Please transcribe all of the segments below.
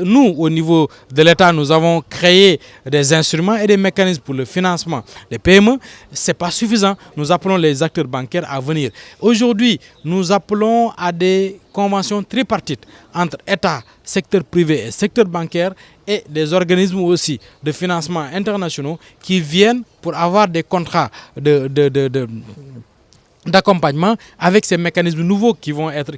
Nous, au niveau de l'État, nous avons créé des instruments et des mécanismes pour le financement des PME. Ce n'est pas suffisant. Nous appelons les acteurs bancaires à venir. Aujourd'hui, nous appelons à des conventions tripartites entre État, secteur privé et secteur bancaire et des organismes aussi de financement internationaux qui viennent pour avoir des contrats d'accompagnement avec ces mécanismes nouveaux qui vont être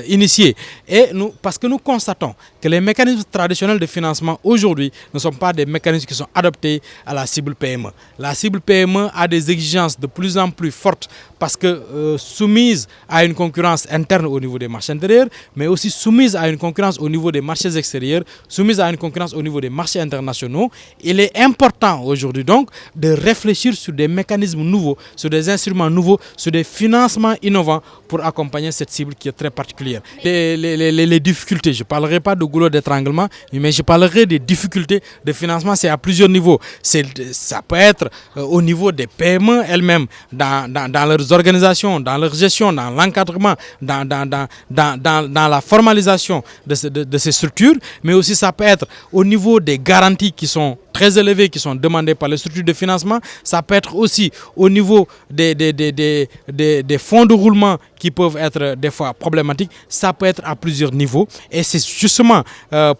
initiés. Et parce que nous constatons que les mécanismes traditionnels de financement aujourd'hui ne sont pas des mécanismes qui sont adaptés à la cible PME. La cible PME a des exigences de plus en plus fortes parce que soumise à une concurrence interne au niveau des marchés intérieurs, mais aussi soumise à une concurrence au niveau des marchés extérieurs, soumise à une concurrence au niveau des marchés internationaux. Il est important aujourd'hui donc de réfléchir sur des mécanismes nouveaux, sur des instruments nouveaux, sur des financements innovants pour accompagner cette cible qui est très particulière. Les difficultés, je ne parlerai pas de goulot d'étranglement, mais je parlerai des difficultés de financement, c'est à plusieurs niveaux. Ça peut être au niveau des PME elles-mêmes, dans leurs organisations, dans leur gestion, dans l'encadrement, dans la formalisation de ces structures, mais aussi ça peut être au niveau des garanties qui sont très élevés qui sont demandés par les structures de financement. Ça peut être aussi au niveau des fonds de roulement qui peuvent être des fois problématiques. Ça peut être à plusieurs niveaux. Et c'est justement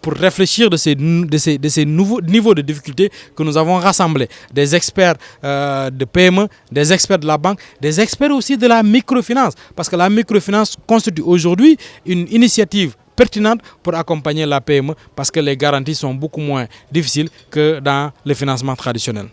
pour réfléchir de ces nouveaux niveaux de difficultés que nous avons rassemblé des experts de PME, des experts de la banque, des experts aussi de la microfinance. Parce que la microfinance constitue aujourd'hui une initiative pertinente pour accompagner la PME parce que les garanties sont beaucoup moins difficiles que dans le financement traditionnel.